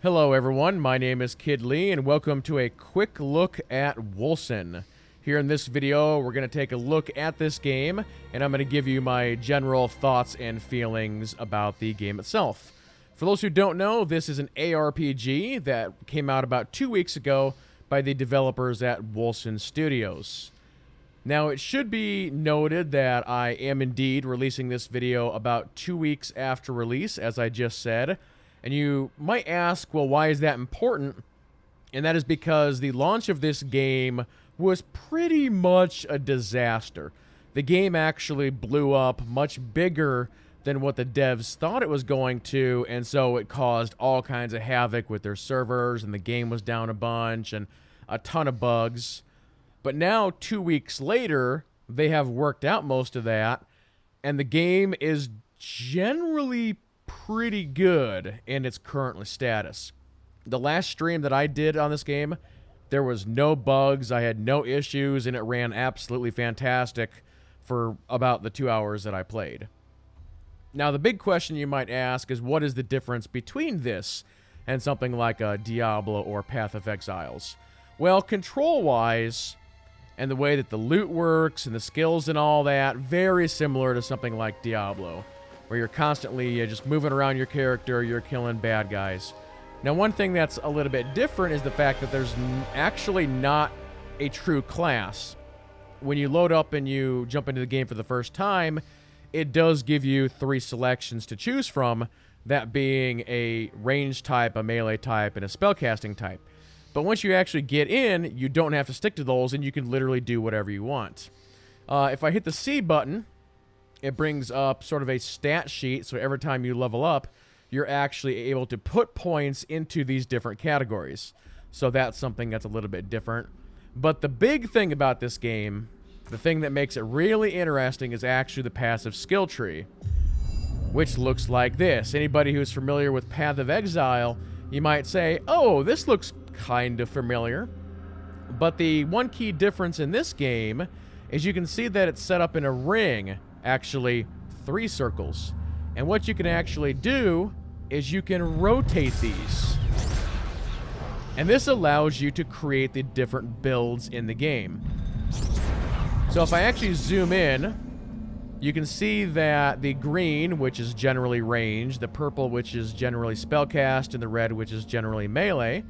Hello everyone, my name is Kid Lee and welcome to a quick look at Wolcen. Here in this video, we're going to take a look at this game and I'm going to give you my general thoughts and feelings about the game itself. For those who don't know, this is an ARPG that came out about 2 weeks ago by the developers at Wolcen Studios. Now, it should be noted that I am indeed releasing this video about 2 weeks after release, as I just said. And you might ask, well, why is that important? And that is because the launch of this game was pretty much a disaster. The game actually blew up much bigger than what the devs thought it was going to, and so it caused all kinds of havoc with their servers, and the game was down a bunch, and a ton of bugs. But now, 2 weeks later, they have worked out most of that, and the game is generally pretty good in its current status. The last stream that I did on this game, there was no bugs, I had no issues, and it ran absolutely fantastic for about the 2 hours that I played. Now, the big question you might ask is, what is the difference between this and something like a Diablo or Path of Exiles? Well, control-wise, and the way that the loot works and the skills and all that, very similar to something like Diablo, where you're constantly just moving around your character, you're killing bad guys. Now, one thing that's a little bit different is the fact that there's actually not a true class. When you load up and you jump into the game for the first time, it does give you 3 selections to choose from, that being a range type, a melee type, and a spellcasting type. But once you actually get in, you don't have to stick to those, and you can literally do whatever you want. If I hit the C button, it brings up sort of a stat sheet, so every time you level up, you're actually able to put points into these different categories. So that's something that's a little bit different. But the big thing about this game, the thing that makes it really interesting, is actually the passive skill tree, which looks like this. Anybody who's familiar with Path of Exile, you might say, oh, this looks kind of familiar. But the one key difference in this game is you can see that it's set up in a ring, actually 3 circles. And what you can actually do is you can rotate these. And this allows you to create the different builds in the game. So if I actually zoom in, you can see that the green, which is generally range, the purple, which is generally spellcast, and the red, which is generally melee,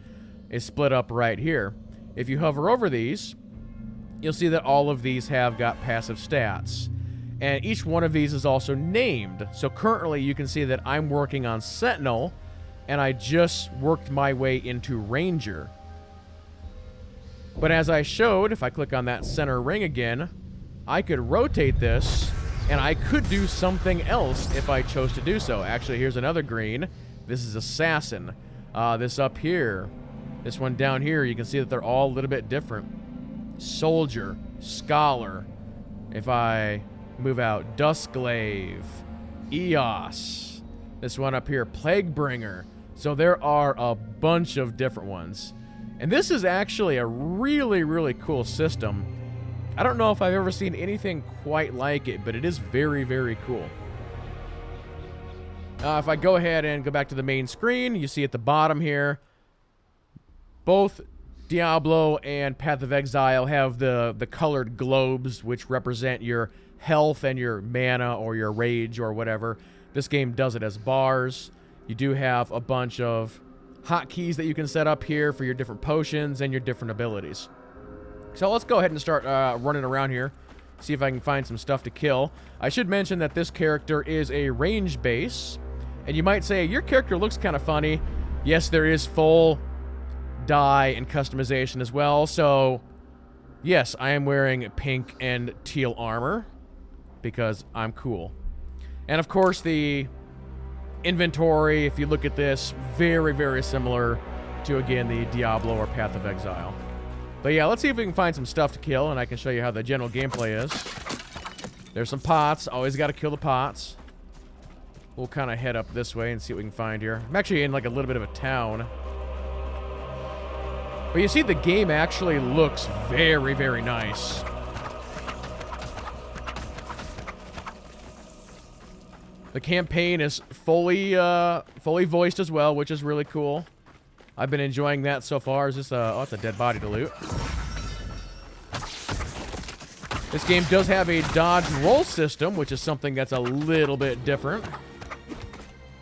is split up right here. If you hover over these, you'll see that all of these have got passive stats. And each one of these is also named. So currently you can see that I'm working on Sentinel, and I just worked my way into Ranger. But as I showed, if I click on that center ring again, I could rotate this, and I could do something else if I chose to do so. Actually, here's another green. This is Assassin. This up here, this one down here, you can see that they're all a little bit different. Soldier, Scholar. If I move out, Duskglaive, Eos. This one up here, Plaguebringer. So there are a bunch of different ones. And this is actually a really, really cool system. I don't know if I've ever seen anything quite like it, but it is very, very cool. If I go ahead and go back to the main screen, you see at the bottom here, both Diablo and Path of Exile have the colored globes, which represent your health and your mana or your rage or whatever. This game does it as bars. You do have a bunch of hotkeys that you can set up here for your different potions and your different abilities. So let's go ahead and start running around here, see if I can find some stuff to kill. I should mention that this character is a range base, and you might say, your character looks kind of funny. Yes, there is full dye and customization as well, so yes, I am wearing pink and teal armor because I'm cool. And of course, the inventory, if you look at this, very, very similar to, again, the Diablo or Path of Exile. But yeah, let's see if we can find some stuff to kill, and I can show you how the general gameplay is. There's some pots. Always got to kill the pots. We'll kind of head up this way and see what we can find here. I'm actually in like a little bit of a town. But you see, the game actually looks very, very nice. The campaign is fully voiced as well, which is really cool. I've been enjoying that so far. Is this oh, it's a dead body to loot. This game does have a dodge roll system, which is something that's a little bit different.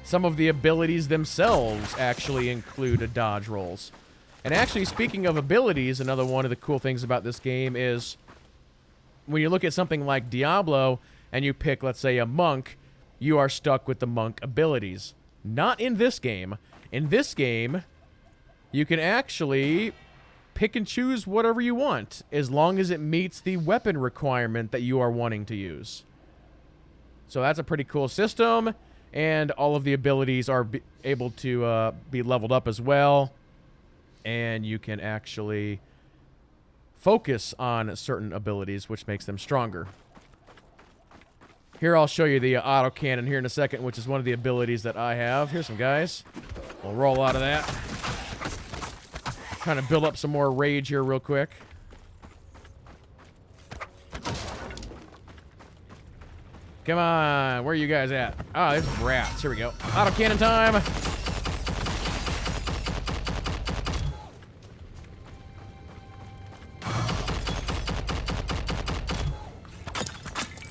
Some of the abilities themselves actually include a dodge rolls. And actually, speaking of abilities, another one of the cool things about this game is when you look at something like Diablo and you pick, let's say, a monk, you are stuck with the monk abilities. Not in this game. In this game, you can actually pick and choose whatever you want, as long as it meets the weapon requirement that you are wanting to use. So that's a pretty cool system, and all of the abilities are able to be leveled up as well, and you can actually focus on certain abilities, which makes them stronger. Here, I'll show you the autocannon here in a second, which is one of the abilities that I have. Here's some guys. We'll roll out of that. Trying to build up some more rage here real quick. Come on, where are you guys at? Ah, there's rats. Here we go. Autocannon time.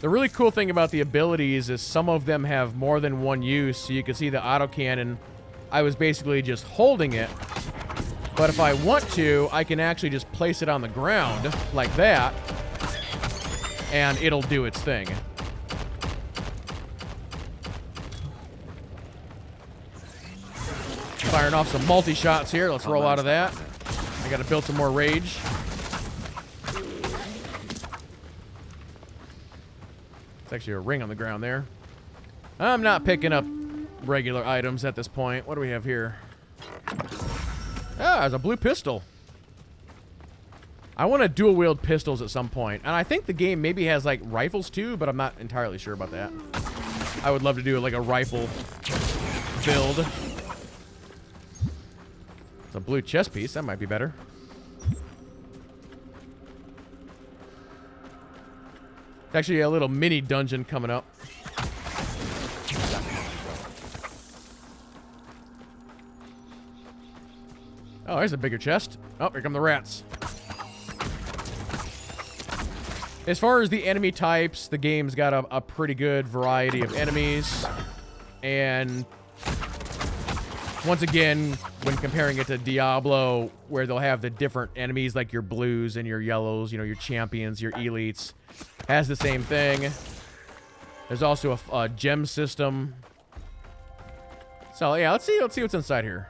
The really cool thing about the abilities is some of them have more than one use. So you can see the autocannon, I was basically just holding it. But if I want to, I can actually just place it on the ground like that, and it'll do its thing. Firing off some multi-shots here. Let's roll out of that. I gotta build some more rage. It's actually a ring on the ground there. I'm not picking up regular items at this point. What do we have here? Ah, there's a blue pistol. I want to dual-wield pistols at some point. And I think the game maybe has, like, rifles, too, but I'm not entirely sure about that. I would love to do, like, a rifle build. It's a blue chest piece. That might be better. It's actually a little mini dungeon coming up. Oh, there's a bigger chest. Oh, here come the rats. As far as the enemy types, the game's got a pretty good variety of enemies. And once again, when comparing it to Diablo, where they'll have the different enemies like your blues and your yellows, you know, your champions, your elites, has the same thing. There's also a gem system. So yeah, let's see what's inside here.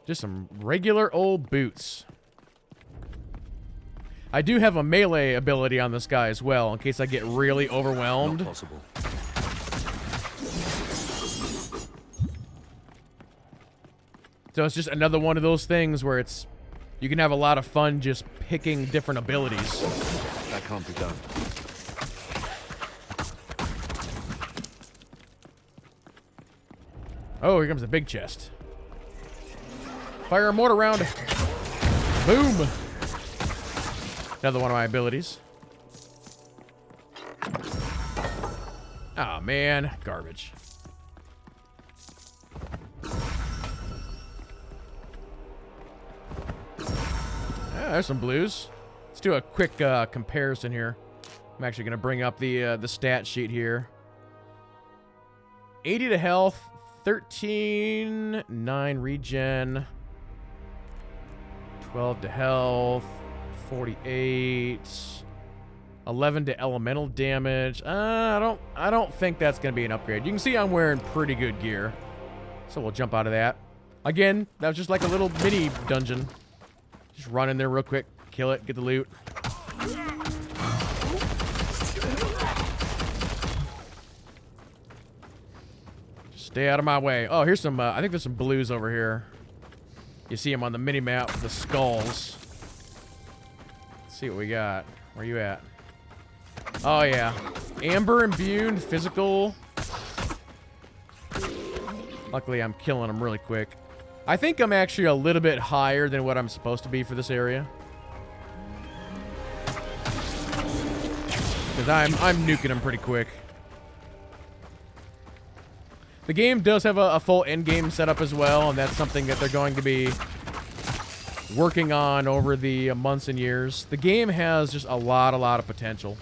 Just some regular old boots. I do have a melee ability on this guy as well, in case I get really overwhelmed. Not possible. So it's just another one of those things where it's... You can have a lot of fun just picking different abilities. That can't be done. Oh, here comes a big chest. Fire a mortar round. Boom. Another one of my abilities. Oh, man. Garbage. Ah, there's some blues. Let's do a quick comparison here. I'm actually going to bring up the stat sheet here. 80 to health. 13. 9 regen. 12 to health. 48. 11 to elemental damage. I don't think that's going to be an upgrade. You can see I'm wearing pretty good gear. So we'll jump out of that. Again, that was just like a little mini dungeon. Just run in there real quick, kill it, get the loot. Just stay out of my way. Oh, here's some, I think there's some blues over here. You see them on the mini-map with the skulls. Let's see what we got. Where you at? Oh, yeah. Amber imbued, physical. Luckily, I'm killing them really quick. I think I'm actually a little bit higher than what I'm supposed to be for this area. Because I'm nuking them pretty quick. The game does have a full endgame setup as well, and that's something that they're going to be working on over the months and years. The game has just a lot of potential.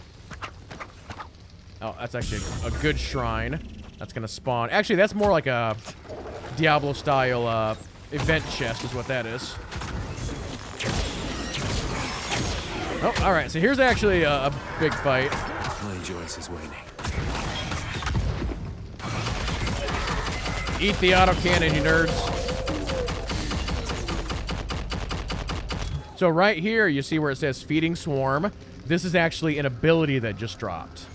Oh, that's actually a good shrine. That's going to spawn. Actually, that's more like a Diablo-style event chest is what that is. Oh, alright, so here's actually a big fight. My endurance is waning. Eat the autocannon, you nerds. So right here, you see where it says Feeding Swarm. This is actually an ability that just dropped.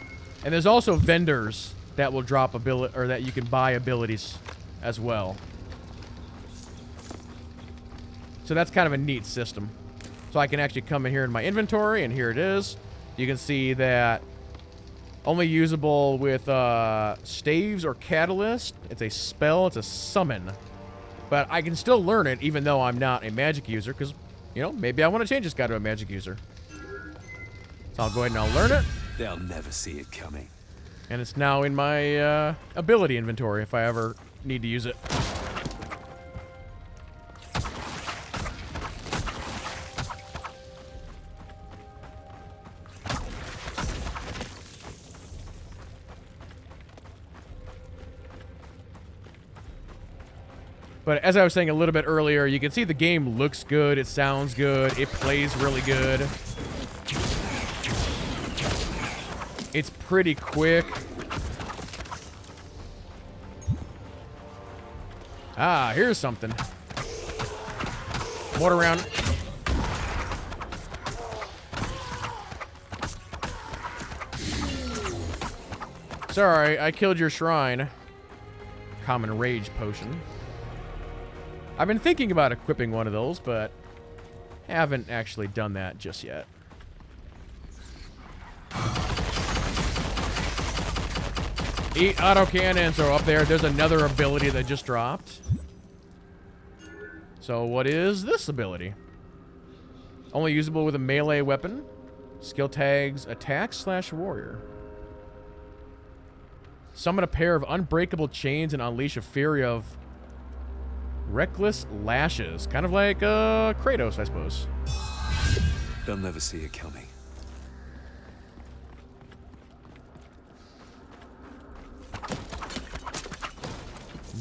And there's also vendors that will drop ability, or that you can buy abilities as well. So that's kind of a neat system. So I can actually come in here in my inventory, and here it is. You can see that only usable with staves or catalyst. It's a spell, it's a summon. But I can still learn it even though I'm not a magic user, because, you know, maybe I want to change this guy to a magic user. So I'll go ahead and I'll learn it. They'll never see it coming. And it's now in my ability inventory if I ever need to use it. But as I was saying a little bit earlier, you can see the game looks good, it sounds good, it plays really good. It's pretty quick. Ah, here's something. Mortar round. Sorry, I killed your shrine. Common rage potion. I've been thinking about equipping one of those, but haven't actually done that just yet. Eat autocannon. So up there's another ability that just dropped. So what is this ability? Only usable with a melee weapon. Skill tags attack/warrior. Summon a pair of unbreakable chains and unleash a fury of reckless lashes. Kind of like Kratos, I suppose. They'll never see it coming.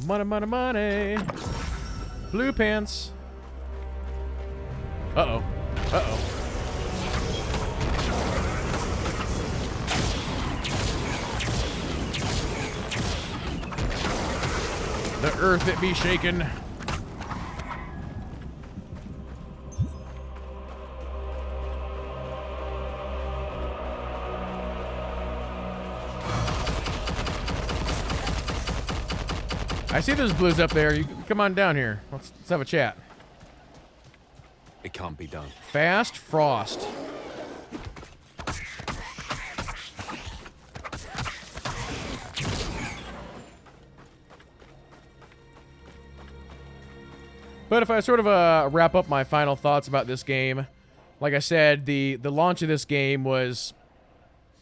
Money, money, money. Blue pants. Uh-oh. Uh-oh. The earth it be shaken. I see there's blues up there. You come on down here. Let's have a chat. It can't be done. Fast frost. But if I sort of wrap up my final thoughts about this game, like I said, the launch of this game was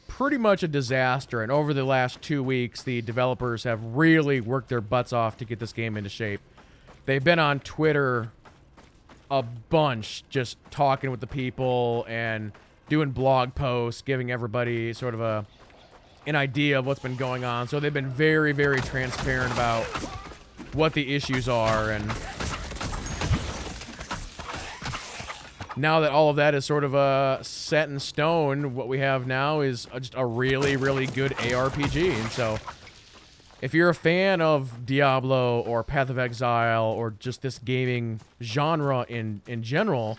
pretty much a disaster, and over the last 2 weeks, the developers have really worked their butts off to get this game into shape. They've been on Twitter a bunch, just talking with the people and doing blog posts, giving everybody sort of an idea of what's been going on. So they've been very, very transparent about what the issues are, and now that all of that is sort of set in stone, what we have now is just a really, really good ARPG. And so if you're a fan of Diablo or Path of Exile or just this gaming genre in general,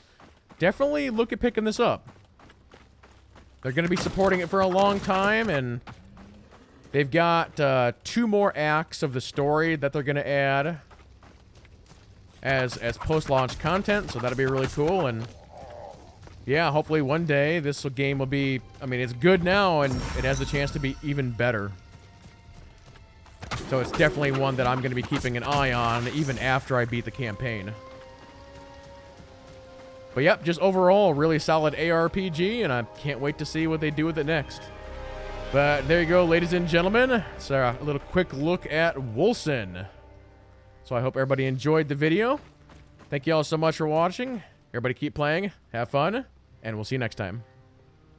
definitely look at picking this up. They're going to be supporting it for a long time, and they've got 2 more acts of the story that they're going to add as post-launch content, so that'll be really cool. And yeah, hopefully one day this game will be, I mean, it's good now, and it has the chance to be even better. So it's definitely one that I'm going to be keeping an eye on, even after I beat the campaign. But yep, just overall, really solid ARPG, and I can't wait to see what they do with it next. But there you go, ladies and gentlemen. It's a little quick look at Wolcen. So I hope everybody enjoyed the video. Thank you all so much for watching. Everybody keep playing, have fun, and we'll see you next time.